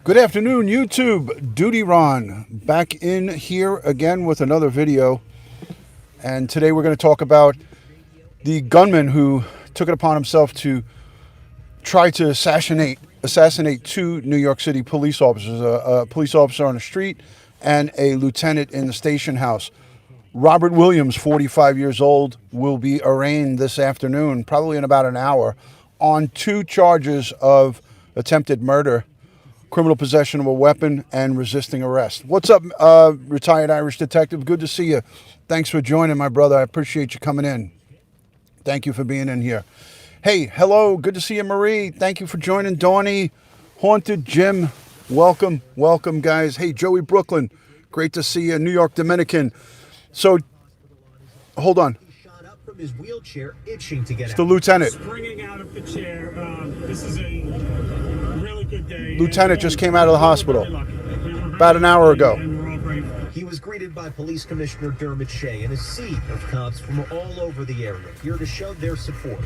Good afternoon, YouTube. DutyRon back in here again with another video. And today we're going to talk about the gunman who took it upon himself to try to assassinate two New York City police officers, a police officer on the street and a lieutenant in the station house. Robert Williams, 45 years old, will be arraigned this afternoon, probably in about an hour, on two charges of attempted murder, criminal possession of a weapon, and resisting arrest. What's up, retired Irish detective? Good to see you. Thanks for joining, my brother. I appreciate you coming in. Thank you for being in here. Hey, hello. Good to see you, Marie. Thank you for joining. Donnie, Haunted Jim, welcome. Welcome, guys. Hey, Joey Brooklyn. Great to see you. New York Dominican. So, hold on. Shot up from his wheelchair, itching to get It's out. the lieutenant. Springing out of the chair. This is a really good day. Lieutenant just came out of the hospital about an hour ago. He was greeted by Police Commissioner Dermot Shea and a sea of cops from all over the area, here to show their support.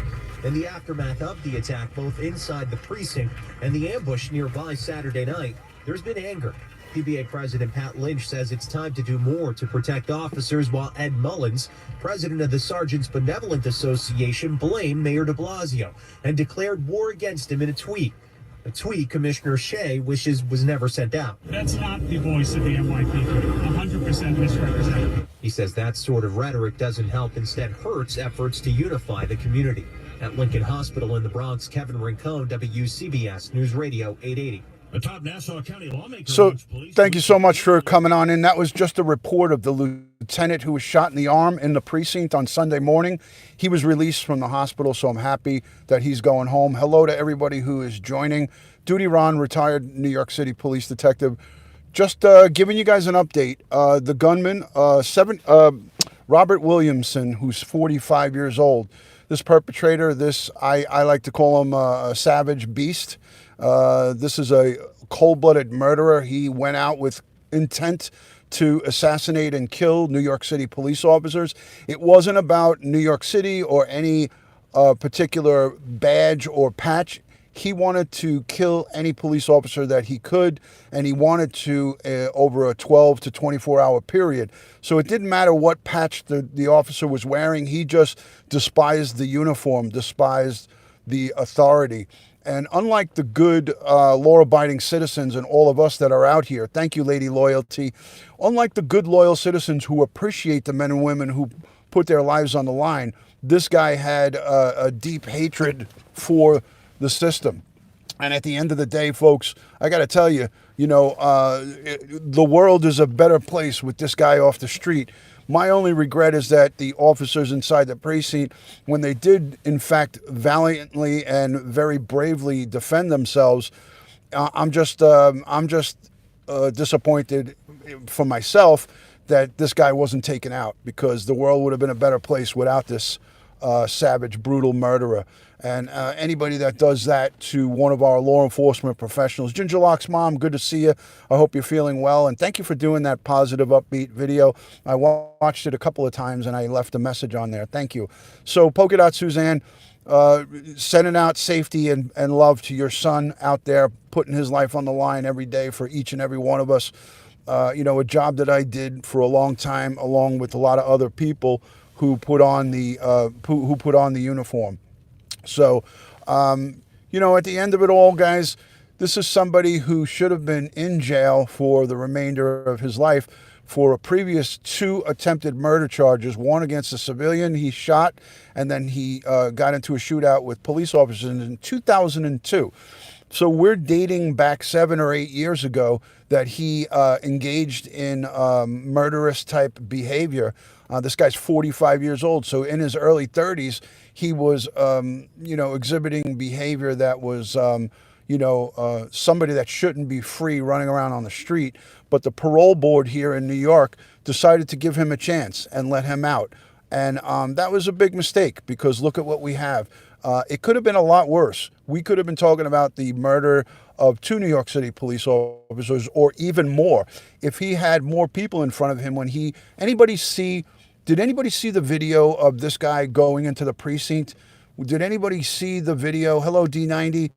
In the aftermath of the attack, both inside the precinct and the ambush nearby Saturday night, there's been anger. PBA President Pat Lynch says it's time to do more to protect officers, while Ed Mullins, president of the Sergeants Benevolent Association, blamed Mayor de Blasio and declared war against him in a tweet. A tweet Commissioner Shea wishes was never sent out. That's not the voice of the NYPD. 100% misrepresented. He says that sort of rhetoric doesn't help, instead hurts efforts to unify the community. At Lincoln Hospital in the Bronx, Kevin Rincon, WCBS News Radio 880. A top Nassau County lawmaker. So, thank you so much for coming on in. That was just a report of the lieutenant who was shot in the arm in the precinct on Sunday morning. He was released from the hospital, so I'm happy that he's going home. Hello to everybody who is joining. DutyRon, retired New York City Police Detective. Just giving you guys an update. The gunman, Robert Williamson, who's 45 years old. This perpetrator, I like to call him a savage beast. This is a cold-blooded murderer. He went out with intent to assassinate and kill New York City police officers. It wasn't about New York City or any particular badge or patch. He wanted to kill any police officer that he could, and he wanted to over a 12 to 24-hour period. So it didn't matter what patch the officer was wearing. He just despised the uniform, despised the authority. And unlike the good law-abiding citizens and all of us that are out here, thank you, Lady Loyalty, unlike the good, loyal citizens who appreciate the men and women who put their lives on the line, this guy had a deep hatred for the system. And at the end of the day, folks, I got to tell you, the world is a better place with this guy off the street. My only regret is that the officers inside the precinct, when they did, in fact, valiantly and very bravely defend themselves, I'm just disappointed for myself that this guy wasn't taken out, because the world would have been a better place without this savage, brutal murderer. And anybody that does that to one of our law enforcement professionals, Ginger Lock's mom, good to see you. I hope you're feeling well, and thank you for doing that positive, upbeat video. I watched it a couple of times, and I left a message on there. Thank you. So, Polka Dot Suzanne, sending out safety and love to your son out there, putting his life on the line every day for each and every one of us. A job that I did for a long time, along with a lot of other people who put on the uniform. So, at the end of it all, guys, this is somebody who should have been in jail for the remainder of his life for a previous 2 attempted murder charges, one against a civilian he shot, and then he got into a shootout with police officers in 2002. So we're dating back 7 or 8 years ago that he engaged in murderous type behavior. This guy's 45 years old. So in his early 30s, he was, exhibiting behavior that was, somebody that shouldn't be free running around on the street. But the parole board here in New York decided to give him a chance and let him out. And that was a big mistake, because look at what we have. It could have been a lot worse. We could have been talking about the murder of 2 New York City police officers, or even more, if he had more people in front of him. Did anybody see the video of this guy going into the precinct? Did anybody see the video? Hello, D90.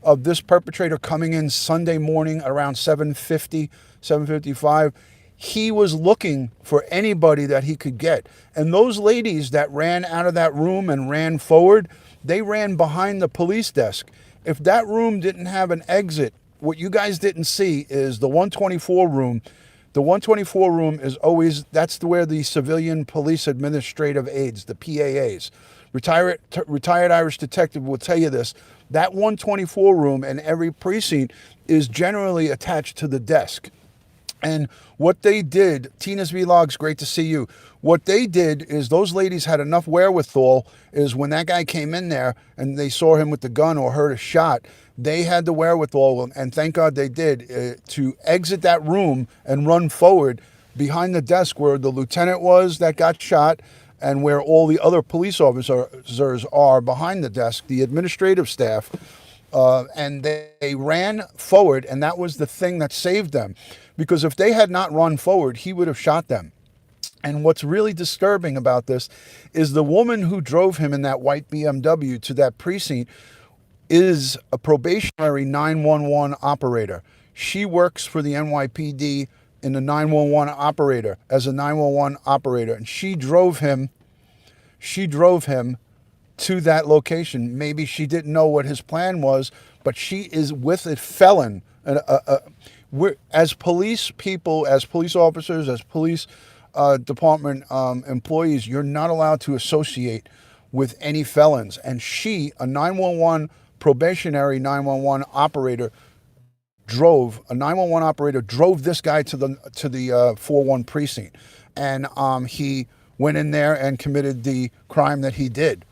of this perpetrator coming in Sunday morning around 7:50, 7:55. He was looking for anybody that he could get. And those ladies that ran out of that room and ran forward, they ran behind the police desk. If that room didn't have an exit, what you guys didn't see is the 124 room. The 124 room is always, that's where the civilian police administrative aides, the PAAs, retired Irish detective will tell you this, that 124 room in every precinct is generally attached to the desk. And what they did, Tina's Vlogs, great to see you. What they did is those ladies had enough wherewithal is when that guy came in there and they saw him with the gun or heard a shot, they had the wherewithal, and thank God they did, to exit that room and run forward behind the desk where the lieutenant was that got shot and where all the other police officers are behind the desk, the administrative staff. And they ran forward, and that was the thing that saved them. Because if they had not run forward, he would have shot them. And what's really disturbing about this is the woman who drove him in that white BMW to that precinct is a probationary 911 operator. She works for the NYPD in the 911 operator, as a 911 operator. And she drove him to that location. Maybe she didn't know what his plan was, but she is with a felon. As police people, as police officers, as police department employees, you're not allowed to associate with any felons. And she, a 911 probationary 911 operator, drove this guy to the 4-1 precinct, and he went in there and committed the crime that he did.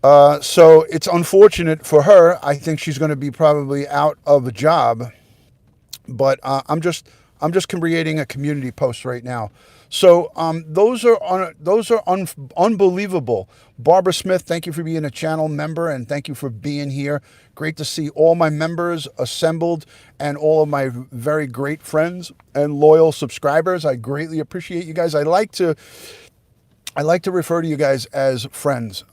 So it's unfortunate for her. I think she's going to be probably out of a job. But I'm just creating a community post right now. So those are unbelievable. Barbara Smith, thank you for being a channel member, and thank you for being here. Great to see all my members assembled and all of my very great friends and loyal subscribers. I greatly appreciate you guys. I like to refer to you guys as friends.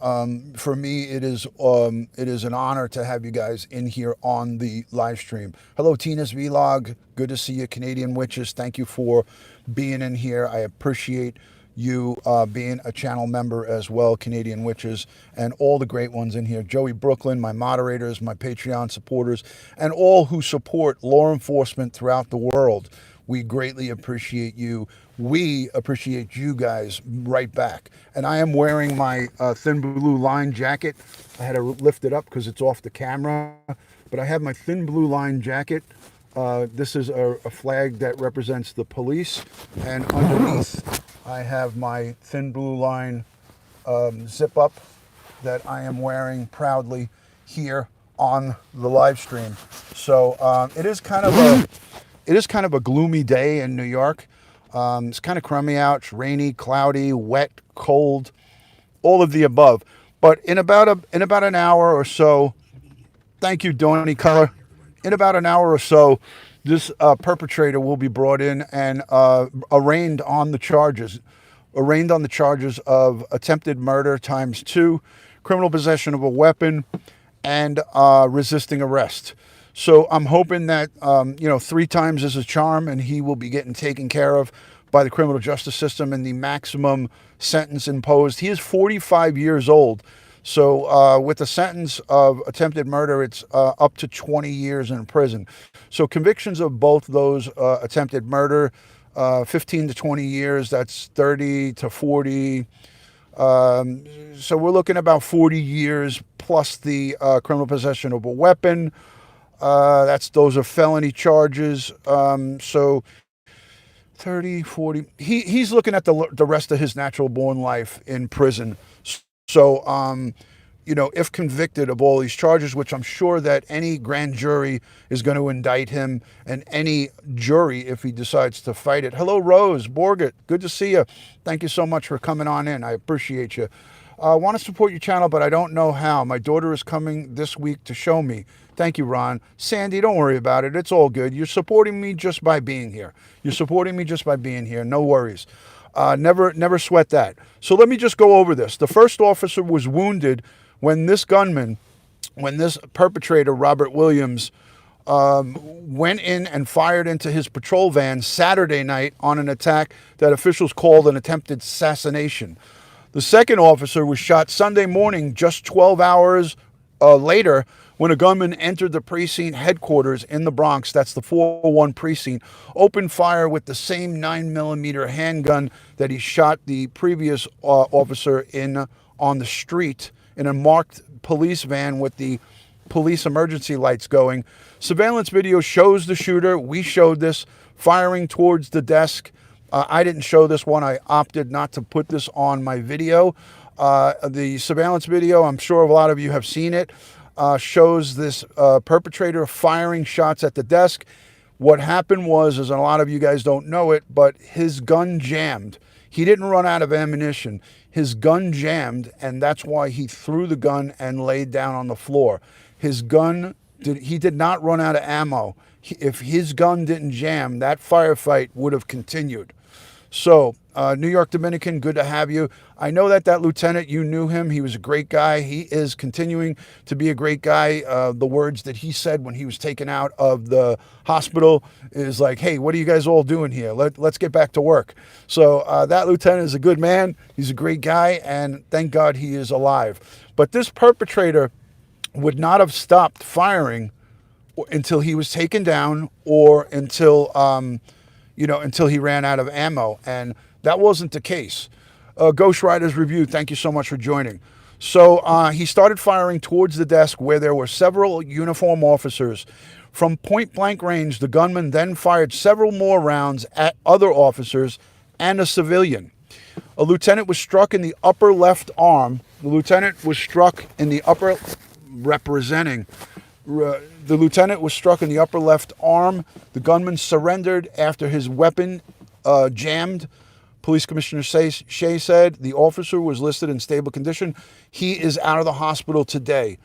For me, it is an honor to have you guys in here on the live stream. Hello, Tina's Vlog. Good to see you, Canadian Witches. Thank you for being in here. I appreciate you being a channel member as well, Canadian Witches, and all the great ones in here. Joey Brooklyn, my moderators, my Patreon supporters, and all who support law enforcement throughout the world. We greatly appreciate you. We appreciate you guys right back. And I am wearing my thin blue line jacket. I had to lift it up because it's off the camera. But I have my thin blue line jacket. This is a flag that represents the police. And underneath, I have my thin blue line zip up that I am wearing proudly here on the live stream. So it is kind of a gloomy day in New York. It's kind of crummy out. It's rainy, cloudy, wet, cold, all of the above. But in about an hour or so, thank you, Donny Color. In about an hour or so, this perpetrator will be brought in and arraigned on the charges. Arraigned on the charges of attempted murder ×2, criminal possession of a weapon, and resisting arrest. So I'm hoping that, 3 times is a charm, and he will be getting taken care of by the criminal justice system and the maximum sentence imposed. He is 45 years old. So with the sentence of attempted murder, it's up to 20 years in prison. So convictions of both those attempted murder, 15 to 20 years, that's 30 to 40. So we're looking about 40 years plus the criminal possession of a weapon. Those are felony charges. So 30, 40. He's looking at the rest of his natural born life in prison. So, if convicted of all these charges, which I'm sure that any grand jury is going to indict him, and any jury if he decides to fight it. Hello, Rose Borgett. Good to see you. Thank you so much for coming on in. I appreciate you. I want to support your channel, but I don't know how. My daughter is coming this week to show me. Thank you, Ron. Sandy, don't worry about it. It's all good. You're supporting me just by being here. You're supporting me just by being here. No worries. Never sweat that. So let me just go over this. The first officer was wounded when this gunman when this perpetrator, Robert Williams, went in and fired into his patrol van Saturday night on an attack that officials called an attempted assassination. The second officer was shot Sunday morning, just 12 hours later, when a gunman entered the precinct headquarters in the Bronx, that's the 401 precinct, opened fire with the same 9mm handgun that he shot the previous officer in on the street in a marked police van with the police emergency lights going. Surveillance video shows the shooter. We showed this firing towards the desk. I didn't show this one. I opted not to put this on my video. The surveillance video, I'm sure a lot of you have seen it, shows this perpetrator firing shots at the desk. What happened was, and a lot of you guys don't know it, but his gun jammed. He didn't run out of ammunition. His gun jammed, and that's why he threw the gun and laid down on the floor. His gun, he did not run out of ammo. If his gun didn't jam, that firefight would have continued. So, New York Dominican, good to have you. I know that lieutenant, you knew him. He was a great guy. He is continuing to be a great guy. The words that he said when he was taken out of the hospital is like, hey, what are you guys all doing here? Let's get back to work. So that lieutenant is a good man. He's a great guy, and thank God he is alive. But this perpetrator would not have stopped firing until he was taken down or until until he ran out of ammo, and that wasn't the case. Ghost Riders Review, thank you so much for joining. So he started firing towards the desk where there were several uniform officers. From point-blank range, the gunman then fired several more rounds at other officers and a civilian. A lieutenant was struck in the upper left arm. The lieutenant was struck in the upper left arm. The gunman surrendered after his weapon jammed. Police Commissioner Shea said the officer was listed in stable condition. He is out of the hospital today.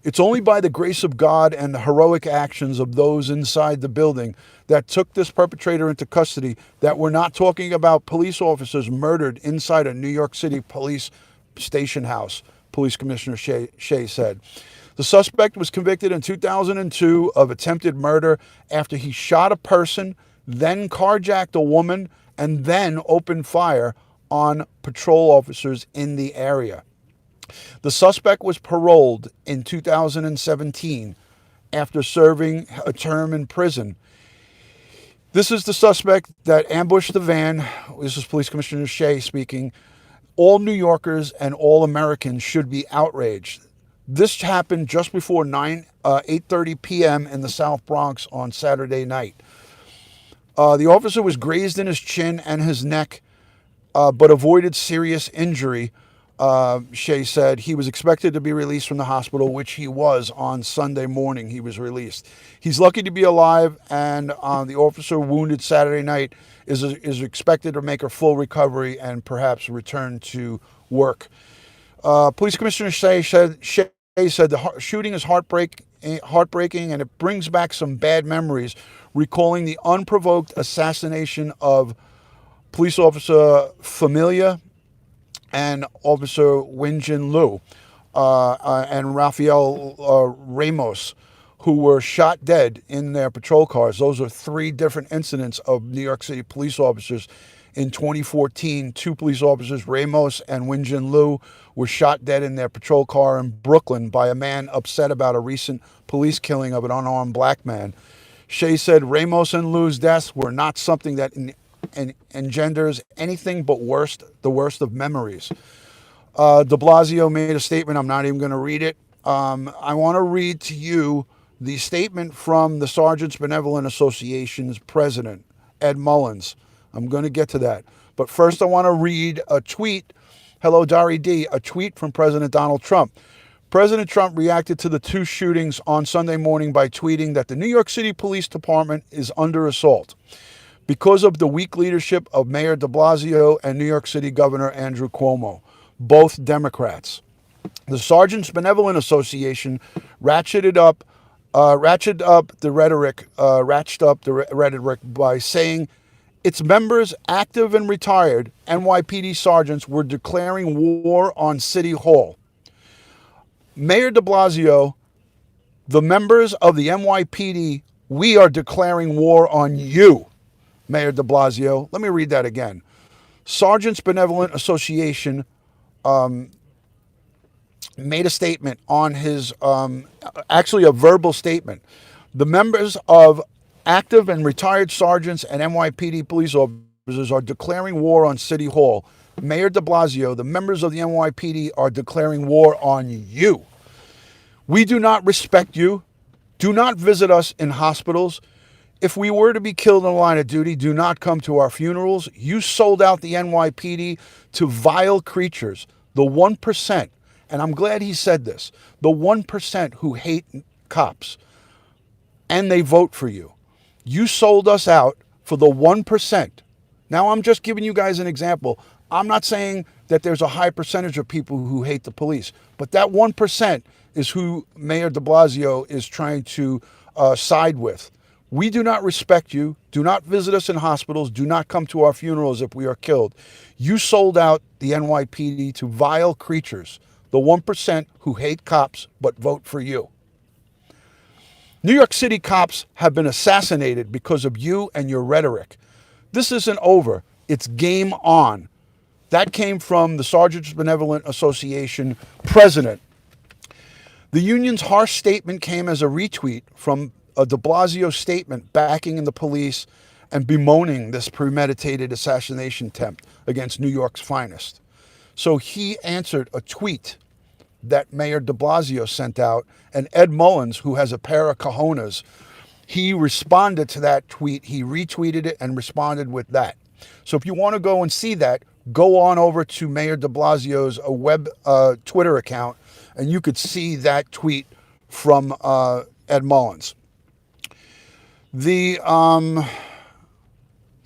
It's only by the grace of God and the heroic actions of those inside the building that took this perpetrator into custody that we're not talking about police officers murdered inside a New York City police station house, Police Commissioner Shea said. The suspect was convicted in 2002 of attempted murder after he shot a person, then carjacked a woman, and then opened fire on patrol officers in the area. The suspect was paroled in 2017 after serving a term in prison. This is the suspect that ambushed the van. This is Police Commissioner Shea speaking. All New Yorkers and all Americans should be outraged. This happened just before 8:30 p.m. in the South Bronx on Saturday night. The officer was grazed in his chin and his neck, but avoided serious injury. Shea said he was expected to be released from the hospital, which he was on Sunday morning. He was released. He's lucky to be alive, and the officer wounded Saturday night is expected to make a full recovery and perhaps return to work. Police Commissioner Shea said the shooting is heartbreaking, and it brings back some bad memories, recalling the unprovoked assassination of police officer Familia and Officer Wenjin Liu and Rafael Ramos, who were shot dead in their patrol cars. Those are three different incidents of New York City police officers. In 2014, two police officers, Ramos and Wenjin Liu, were shot dead in their patrol car in Brooklyn by a man upset about a recent police killing of an unarmed black man. Shea said Ramos and Liu's deaths were not something that engenders anything but the worst of memories. De Blasio made a statement. I'm not even going to read it. I want to read to you the statement from the Sergeants Benevolent Association's president, Ed Mullins. I'm going to get to that. But first I want to read a tweet. Hello, Dari D. A tweet from President Donald Trump. President Trump reacted to the two shootings on Sunday morning by tweeting that the New York City Police Department is under assault because of the weak leadership of Mayor de Blasio and New York City Governor Andrew Cuomo, both Democrats. The Sergeants Benevolent Association ratcheted up the rhetoric by saying its members, active and retired NYPD sergeants, were declaring war on City Hall. Mayor de Blasio, the members of the NYPD, we are declaring war on you, Mayor de Blasio. Let me read that again. Sergeants Benevolent Association made a statement on his, actually a verbal statement. The members of active and retired sergeants and NYPD police officers are declaring war on City Hall. Mayor de Blasio, the members of the NYPD are declaring war on you. We do not respect you. Do not visit us in hospitals. If we were to be killed in the line of duty, do not come to our funerals. You sold out the NYPD to vile creatures, the 1%. And I'm glad he said this, the 1% who hate cops, and they vote for you. You sold us out for the 1%. Now, I'm just giving you guys an example. I'm not saying that there's a high percentage of people who hate the police, but that 1% is who Mayor de Blasio is trying to side with. We do not respect you. Do not visit us in hospitals. Do not come to our funerals if we are killed. You sold out the NYPD to vile creatures, the 1% who hate cops but vote for you. New York City cops have been assassinated because of you and your rhetoric. This isn't over. It's game on. That came from the Sergeants Benevolent Association president. The union's harsh statement came as a retweet from a de Blasio statement backing in the police and bemoaning this premeditated assassination attempt against New York's finest. So he answered a tweet that Mayor de Blasio sent out, and Ed Mullins, who has a pair of cojones, he responded to that tweet. He retweeted it and responded with that. So if you want to go and see that, go on over to Mayor de Blasio's web Twitter account, and you could see that tweet from Ed Mullins. That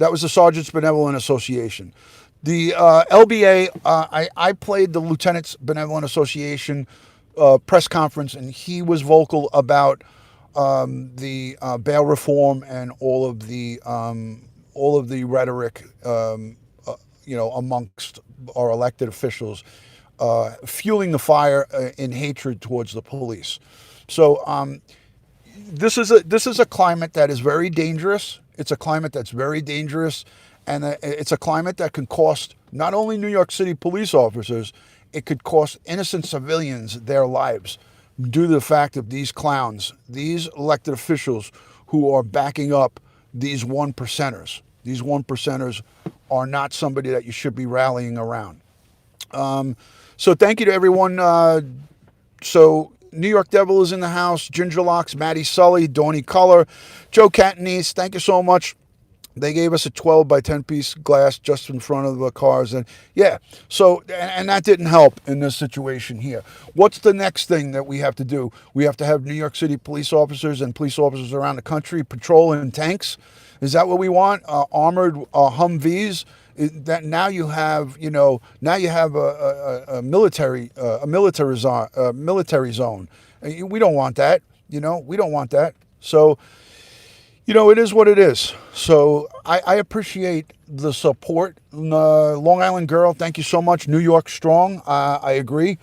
was the Sergeants Benevolent Association. The LBA, I played the Lieutenants Benevolent Association press conference, and he was vocal about the bail reform and all of the rhetoric, amongst our elected officials, fueling the fire in hatred towards the police. So this is a climate that is very dangerous. It's a climate that's very dangerous. And it's a climate that can cost not only New York City police officers, it could cost innocent civilians their lives due to the fact of these clowns, these elected officials who are backing up these 1%ers. These 1%ers are not somebody that you should be rallying around. So thank you to everyone. So New York Devil is in the house, Ginger Locks, Maddie Sully, Donnie Color, Joe Catanese, thank you so much. They gave us a 12 by 10 piece glass just in front of the cars. And yeah, so, and that didn't help in this situation here. What's the next thing that we have to do? We have to have New York City police officers and police officers around the country patrolling tanks. Is that what we want? Armored Humvees? That now you have, now you have a military zone. We don't want that. We don't want that. So, it is what it is. So I appreciate the support. Long Island Girl, thank you so much. New York Strong, I agree.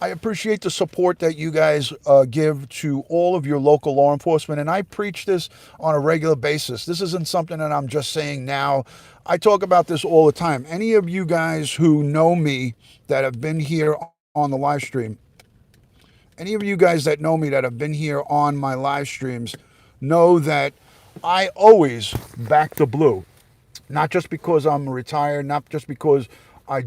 I appreciate the support that you guys give to all of your local law enforcement. And I preach this on a regular basis. This isn't something that I'm just saying now. I talk about this all the time. Any of you guys who know me that have been here on the live stream, any of you guys that know me that have been here on my live streams know that I always back the blue, not just because I'm retired, not just because I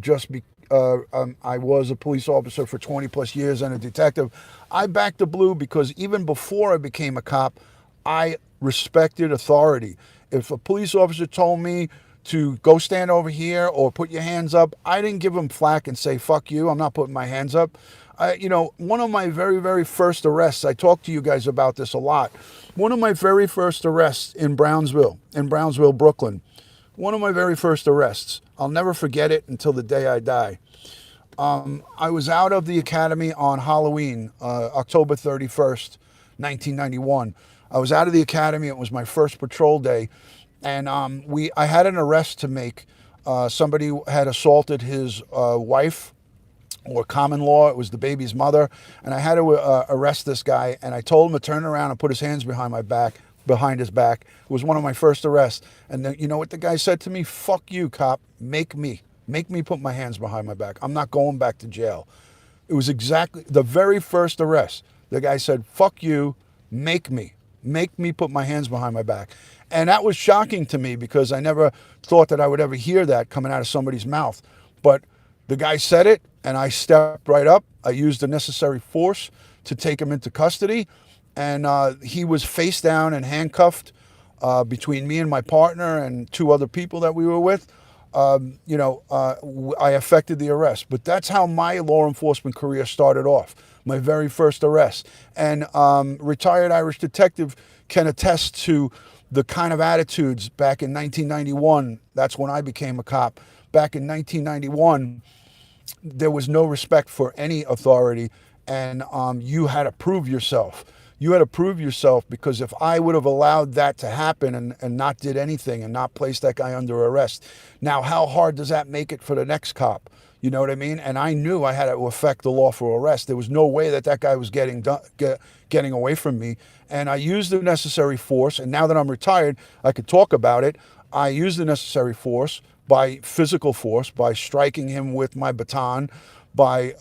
was a police officer for 20 plus years and a detective. I back the blue because even before I became a cop, I respected authority. If a police officer told me to go stand over here or put your hands up, I didn't give him flack and say, fuck you, I'm not putting my hands up. One of my very, very first arrests, I talked to you guys about this a lot. One of my very first arrests in Brownsville, Brooklyn. One of my very first arrests. I'll never forget it until the day I die. I was out of the academy on Halloween, October 31st, 1991. I was out of the academy. It was my first patrol day. And I had an arrest to make. Somebody had assaulted his wife. or common law. It was the baby's mother. And I had to arrest this guy. And I told him to turn around and put his hands behind his back. It was one of my first arrests. And then, you know what the guy said to me? Fuck you, cop. Make me put my hands behind my back. I'm not going back to jail. It was exactly the very first arrest. The guy said, fuck you, make me put my hands behind my back. And that was shocking to me because I never thought that I would ever hear that coming out of somebody's mouth. But the guy said it, and I stepped right up. I used the necessary force to take him into custody. And he was face down and handcuffed between me and my partner and 2 other people that we were with. I effected the arrest. But that's how my law enforcement career started off, my very first arrest. And Retired Irish Detective can attest to the kind of attitudes back in 1991. That's when I became a cop. Back in 1991, there was no respect for any authority, and you had to prove yourself. You had to prove yourself, because if I would have allowed that to happen and not did anything and not placed that guy under arrest, now how hard does that make it for the next cop? You know what I mean? And I knew I had to affect the lawful arrest. There was no way that guy was getting away from me. And I used the necessary force. And now that I'm retired, I could talk about it. I used the necessary force, by physical force, by striking him with my baton, by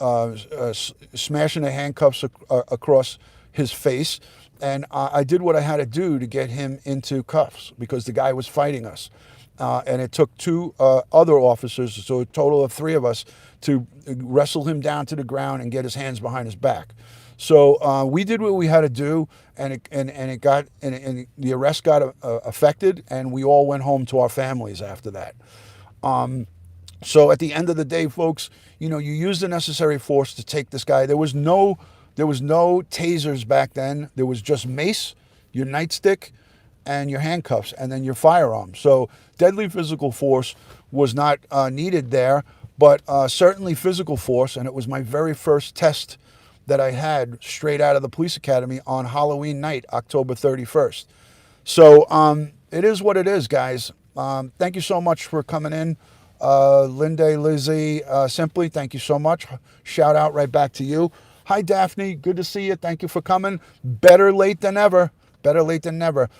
smashing the handcuffs across his face. And I did what I had to do to get him into cuffs, because the guy was fighting us. And it took 2 other officers, so a total of 3 of us, to wrestle him down to the ground and get his hands behind his back. So we did what we had to do, and the arrest got effected, and we all went home to our families after that. So at the end of the day, folks, you use the necessary force to take this guy. There was no tasers back then. There was just mace, your nightstick, and your handcuffs, and then your firearm. So deadly physical force was not needed there, but certainly physical force. And it was my very first test that I had straight out of the police academy on Halloween night, October 31st. So it is what it is, guys. Thank you so much for coming in. Linde, Lizzie, Simply, thank you so much. Shout out right back to you. Hi, Daphne. Good to see you. Thank you for coming. Better late than ever. Better late than never.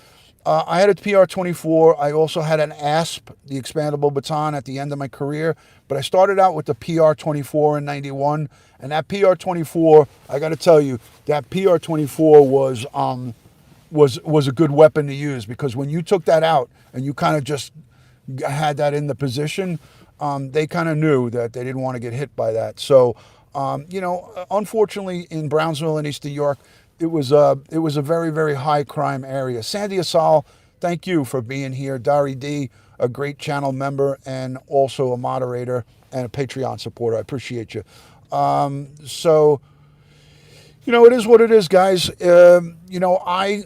I had a PR-24. I also had an ASP, the expandable baton, at the end of my career. But I started out with the PR-24 in 91. And that PR-24, I got to tell you, that PR-24 was a good weapon to use, because when you took that out and you kind of just had that in the position, they kind of knew that they didn't want to get hit by that. So, unfortunately, in Brownsville and East New York, it was a very, very high crime area. Sandy Asal, thank you for being here. Dari D, a great channel member and also a moderator and a Patreon supporter. I appreciate you. It is what it is, guys. I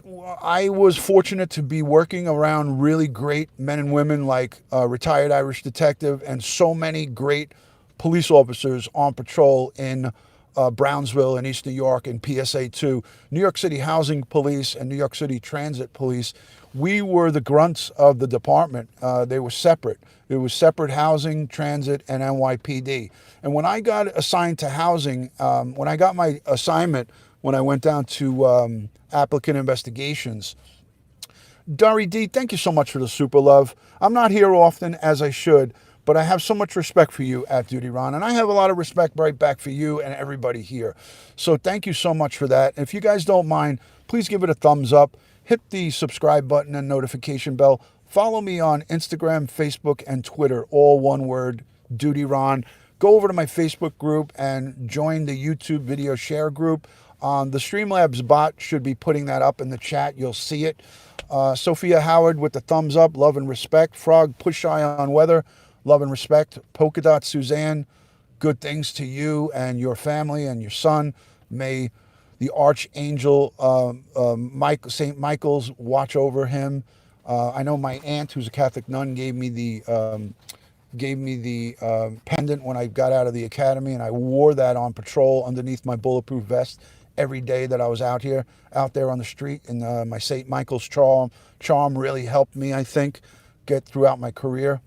was fortunate to be working around really great men and women like Retired Irish Detective and so many great police officers on patrol in Brownsville and East New York and PSA 2, New York City Housing Police and New York City Transit Police. We were the grunts of the department. They were separate. It was separate housing, transit, and NYPD. And when I got assigned to housing, when I got my assignment, when I went down to applicant investigations, Dari D, thank you so much for the super love. I'm not here often, as I should, but I have so much respect for you at DutyRon, and I have a lot of respect right back for you and everybody here. So thank you so much for that. If you guys don't mind, please give it a thumbs up, hit the subscribe button and notification bell. Follow me on Instagram, Facebook, and Twitter, all one word, DutyRon. Go over to my Facebook group and join the YouTube video share group. The Streamlabs bot should be putting that up in the chat. You'll see it. Sophia Howard with the thumbs up, love and respect. Frog, push eye on weather, love and respect. Polka Dot Suzanne, good things to you and your family and your son. May the Archangel St. Michael's watch over him. I know my aunt, who's a Catholic nun, gave me the pendant when I got out of the academy, and I wore that on patrol underneath my bulletproof vest every day that I was out there on the street. And my St. Michael's charm really helped me, I think, get throughout my career.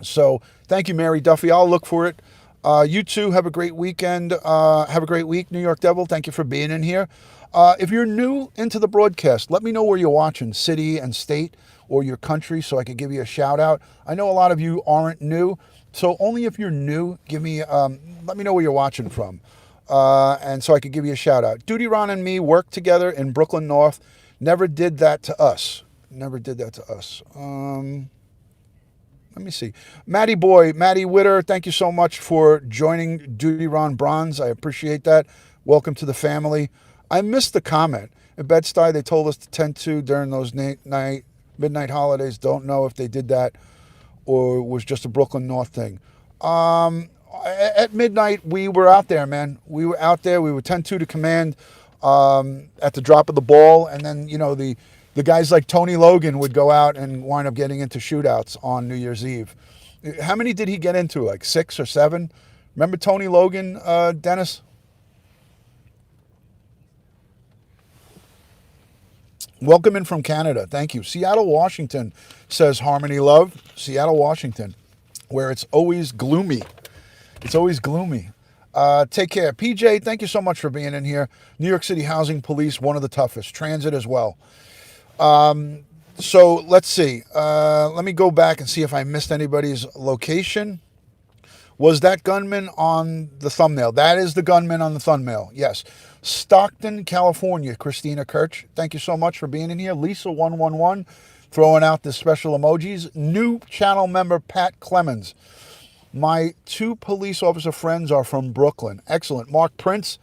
So thank you, Mary Duffy. I'll look for it. You too. Have a great weekend. Have a great week, New York Devil. Thank you for being in here. If you're new into the broadcast, let me know where you're watching, city and state, or your country, so I could give you a shout out. I know a lot of you aren't new, so only if you're new, give me let me know where you're watching from, and so I could give you a shout out. DutyRon and me worked together in Brooklyn North. Never did that to us. Never did that to us. Let me see. Matty Witter, thank you so much for joining DutyRon Bronze. I appreciate that. Welcome to the family. I missed the comment. In Bed-Stuy, they told us to tend to during those midnight holidays. Don't know if they did that or it was just a Brooklyn North thing. At midnight, we were out there, man. We were out there. We were 10-2 to command at the drop of the ball. And then, you know, the guys like Tony Logan would go out and wind up getting into shootouts on New Year's Eve. How many did he get into? Like 6 or 7? Remember Tony Logan, Dennis? Welcome in from Canada. Thank you. Seattle, Washington, says Harmony Love. Seattle, Washington, where it's always gloomy. It's always gloomy. Take care. PJ, thank you so much for being in here. New York City Housing Police, one of the toughest. Transit as well. So let's see. Let me go back and see if I missed anybody's location. Was that gunman on the thumbnail? That is the gunman on the thumbnail. Yes. Stockton, California. Christina Kirch, thank you so much for being in here. Lisa111 throwing out the special emojis. New channel member Pat Clemens. My 2 police officer friends are from Brooklyn. Excellent. Mark Prince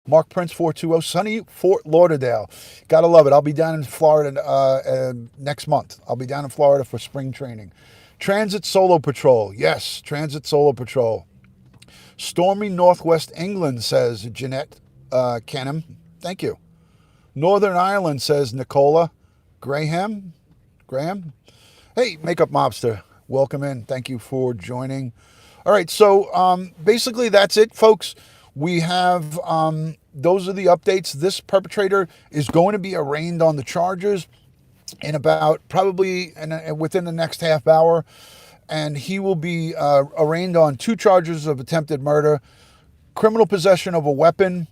420, sunny Fort Lauderdale. Gotta love it. I'll be down in Florida next month. I'll be down in Florida for spring training. Transit Solo Patrol. Yes, Transit Solo Patrol. Stormy Northwest England, says Jeanette Kenham. Thank you. Northern Ireland, says Nicola Graham. Hey, Makeup Mobster. Welcome in. Thank you for joining. All right, so basically that's it, folks. We have, those are the updates. This perpetrator is going to be arraigned on the charges in about probably within the next half hour. And he will be arraigned on 2 charges of attempted murder, criminal possession of a weapon,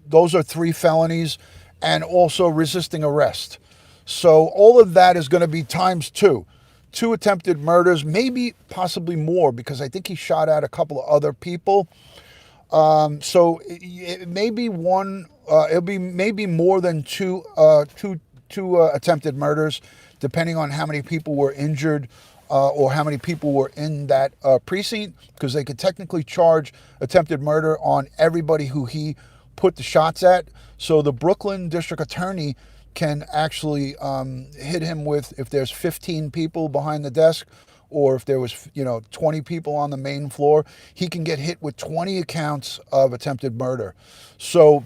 those are 3 felonies, and also resisting arrest. So all of that is going to be times 2. 2 attempted murders, maybe possibly more, because I think he shot at a couple of other people. So it may be it'll be maybe more than two attempted murders, depending on how many people were injured or how many people were in that precinct, because they could technically charge attempted murder on everybody who he put the shots at. So the Brooklyn District Attorney can actually hit him with, if there's 15 people behind the desk, or if there was 20 people on the main floor, he can get hit with 20 counts of attempted murder. So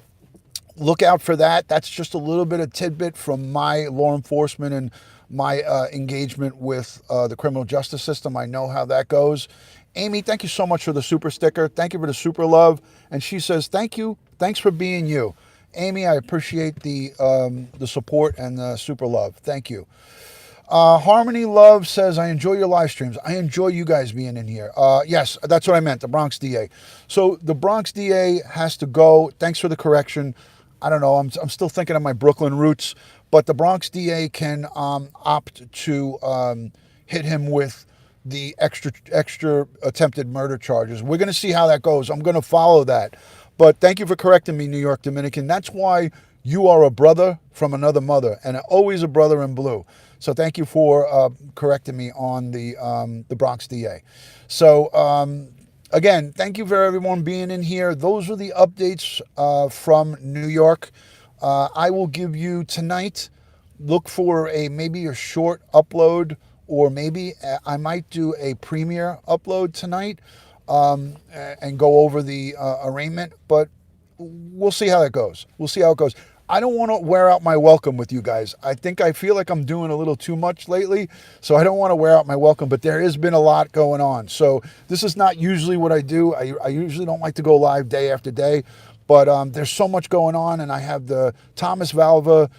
look out for that. That's just a little bit of tidbit from my law enforcement and my engagement with the criminal justice system. I know how that goes. Amy, thank you so much for the super sticker. Thank you for the super love. And she says, thank you. Thanks for being you. Amy, I appreciate the support and the super love. Thank you. Harmony Love says, I enjoy your live streams. I enjoy you guys being in here. Yes, that's what I meant, the Bronx DA. So the Bronx DA has to go. Thanks for the correction. I don't know. I'm still thinking of my Brooklyn roots, but the Bronx DA can opt to hit him with the extra attempted murder charges. We're going to see how that goes. I'm going to follow that. But thank you for correcting me, New York Dominican. That's why you are a brother from another mother, and always a brother in blue. So thank you for correcting me on the Bronx DA. So again, thank you for everyone being in here. Those are the updates from New York. I will give you tonight, look for maybe a short upload, or maybe I might do a premiere upload tonight and go over the arraignment, but we'll see how that goes. We'll see how it goes. I don't want to wear out my welcome with you guys. I feel like I'm doing a little too much lately, so I don't want to wear out my welcome, but there has been a lot going on. So this is not usually what I do. I usually don't like to go live day after day, but there's so much going on, and I have the Thomas Valva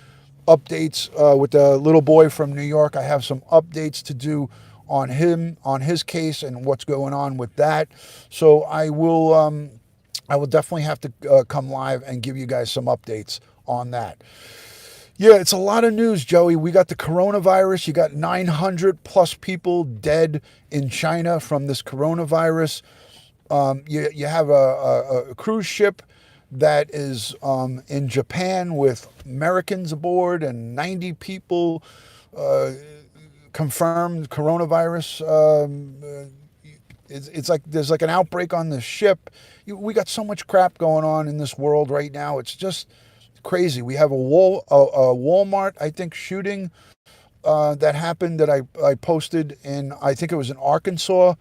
updates with the little boy from New York. I have some updates to do on him, on his case, and what's going on with that. So I will definitely have to come live and give you guys some updates on that. Yeah, it's a lot of news, Joey. We got the coronavirus. You got 900 plus people dead in China from this coronavirus. You have a cruise ship that is in Japan with Americans aboard and 90 people confirmed coronavirus. It's like there's like an outbreak on the ship. We got so much crap going on in this world right now. It's just crazy. We have a Walmart, I think, shooting that happened that I posted in, I think it was in Arkansas.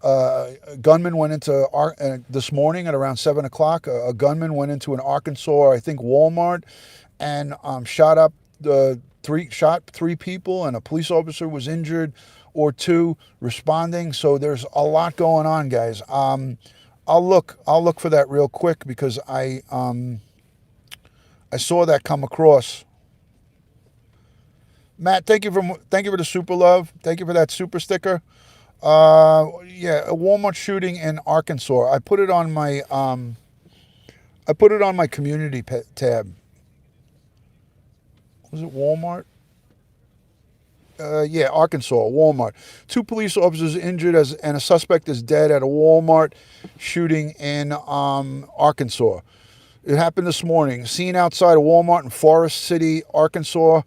A gunman went into this morning at around 7 o'clock. A gunman went into an Arkansas, I think, Walmart, and shot three people, and a police officer was injured, or two responding. So there's a lot going on, guys. I'll look for that real quick because I saw that come across. Matt, thank you for the super love. Thank you for that super sticker. Yeah, a Walmart shooting in Arkansas. I put it on my community tab. Was it Walmart? Yeah, Arkansas, Walmart. 2 police officers injured and a suspect is dead at a Walmart shooting in Arkansas. It happened this morning. Seen outside a Walmart in Forest City, Arkansas.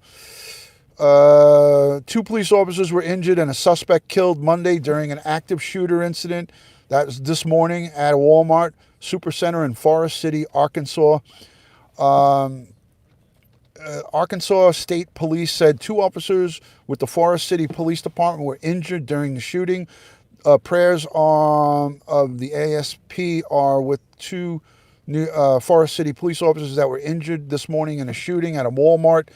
2 police officers were injured and a suspect killed Monday during an active shooter incident. That was this morning at a Walmart Supercenter in Forest City, Arkansas. Arkansas State Police said 2 officers with the Forest City Police Department were injured during the shooting. Prayers of the ASP are with 2 Forest City police officers that were injured this morning in a shooting at a Walmart.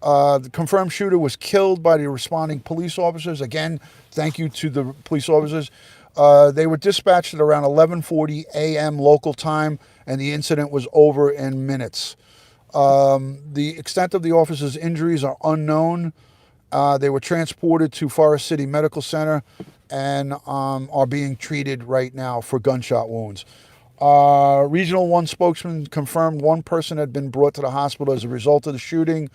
The confirmed shooter was killed by the responding police officers. Again, thank you to the police officers. They were dispatched at around 11:40 a.m. local time, and the incident was over in minutes. The extent of the officers' injuries are unknown. They were transported to Forest City Medical Center and are being treated right now for gunshot wounds. Regional 1 spokesman confirmed 1 person had been brought to the hospital as a result of the shooting,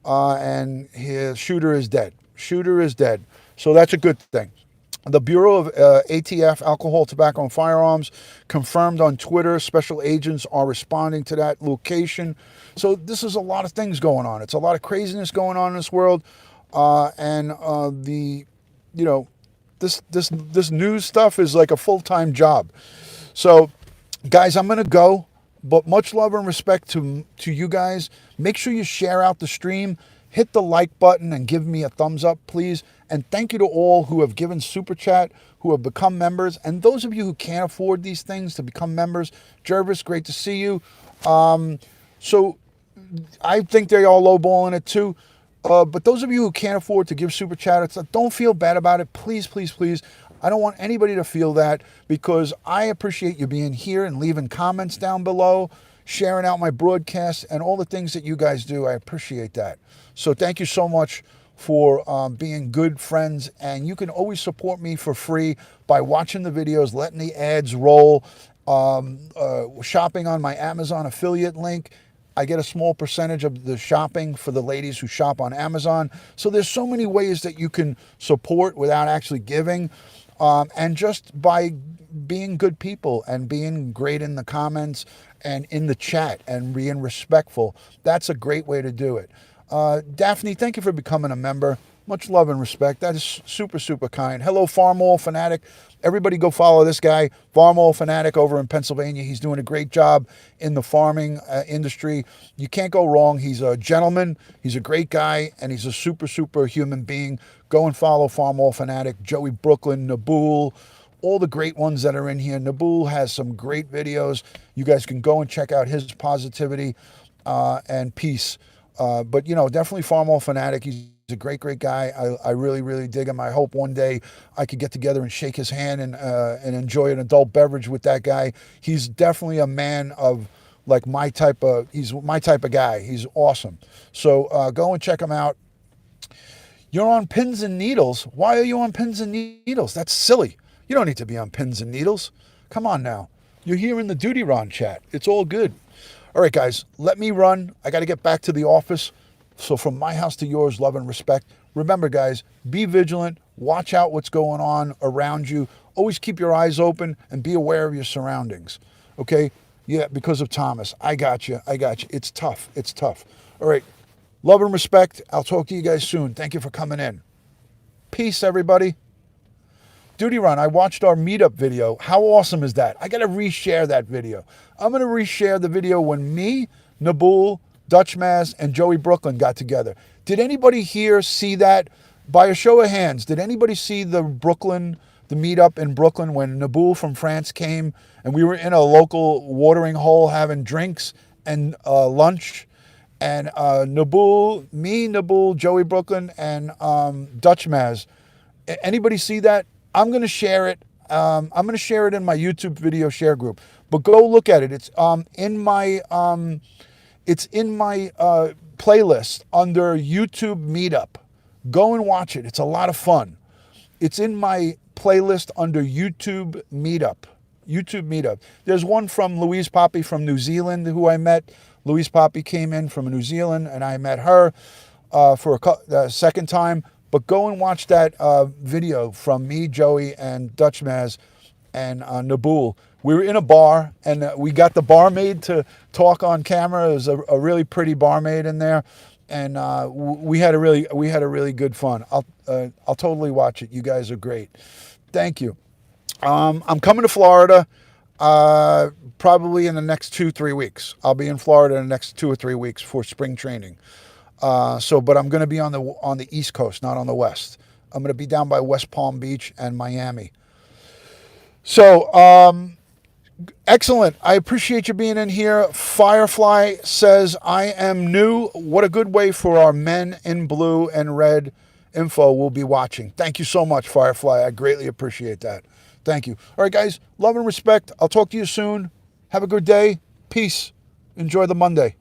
and his shooter is dead. Shooter is dead. So that's a good thing. The Bureau of ATF, Alcohol, Tobacco, and Firearms, confirmed on Twitter special agents are responding to that location. So this is a lot of things going on. It's a lot of craziness going on in this world, and this news stuff is like a full-time job. So, guys, I'm gonna go, but much love and respect to you guys. Make sure you share out the stream. Hit the like button and give me a thumbs up, please. And thank you to all who have given Super Chat, who have become members. And those of you who can't afford these things to become members, Jervis, great to see you. So I think they're all lowballing it too. But those of you who can't afford to give Super Chat, don't feel bad about it. Please, please, please. I don't want anybody to feel that, because I appreciate you being here and leaving comments down below, sharing out my broadcasts, and all the things that you guys do. I appreciate that. So thank you so much for being good friends, and you can always support me for free by watching the videos, letting the ads roll, shopping on my Amazon affiliate link. I get a small percentage of the shopping for the ladies who shop on Amazon. So there's so many ways that you can support without actually giving, and just by being good people and being great in the comments and in the chat and being respectful. That's a great way to do it. Daphne, thank you for becoming a member. Much love and respect. That is super, super kind. Hello, Farm Oil Fanatic. Everybody go follow this guy, Farm Oil Fanatic over in Pennsylvania. He's doing a great job in the farming industry. You can't go wrong. He's a gentleman. He's a great guy, and he's a super, super human being. Go and follow Farm Oil Fanatic, Joey Brooklyn, Nabool, all the great ones that are in here. Nabool has some great videos. You guys can go and check out his positivity and peace. But, you know, definitely Farm Oil Fanatic. He's a great, great guy. I really, really dig him. I hope one day I could get together and shake his hand and enjoy an adult beverage with that guy. He's definitely a man of like he's my type of guy. He's awesome. So go and check him out. You're on pins and needles. Why are you on pins and needles? That's silly. You don't need to be on pins and needles. Come on now. You're here in the DutyRon chat. It's all good. All right, guys, let me run. I got to get back to the office. So from my house to yours, love and respect. Remember, guys, be vigilant. Watch out what's going on around you. Always keep your eyes open and be aware of your surroundings. Okay? Yeah, because of Thomas. I got you. It's tough. It's tough. All right. Love and respect. I'll talk to you guys soon. Thank you for coming in. Peace, everybody. DutyRon, I watched our meetup video. How awesome is that? I got to reshare that video. I'm going to reshare the video when me, Nabul, Dutch Maz, and Joey Brooklyn got together. Did anybody here see that? By a show of hands, did anybody see the meetup in Brooklyn when Nabul from France came and we were in a local watering hole having drinks and lunch? And Nabul, Joey Brooklyn, and Dutch Maz. Anybody see that? I'm going to share it. I'm going to share it in my YouTube video share group. But go look at it. It's in my playlist under YouTube Meetup. Go and watch it. It's a lot of fun. It's in my playlist under YouTube Meetup. There's one from Louise Poppy from New Zealand who I met. Louise Poppy came in from New Zealand, and I met her for the second time. But go and watch that video from me, Joey, and Dutch Maz, and Nabul. We were in a bar, and we got the barmaid to talk on camera. It was a really pretty barmaid in there, and we had a really good fun. I'll totally watch it. You guys are great. Thank you. I'm coming to Florida. Probably in the next 2-3 weeks. I'll be in Florida in the next 2 or 3 weeks for spring training. But I'm going to be on the East Coast, not on the West. I'm going to be down by West Palm Beach and Miami. So, excellent. I appreciate you being in here. Firefly says, I am new. What a good way for our men in blue and red info will be watching. Thank you so much, Firefly. I greatly appreciate that. Thank you. All right, guys. Love and respect. I'll talk to you soon. Have a good day. Peace. Enjoy the Monday.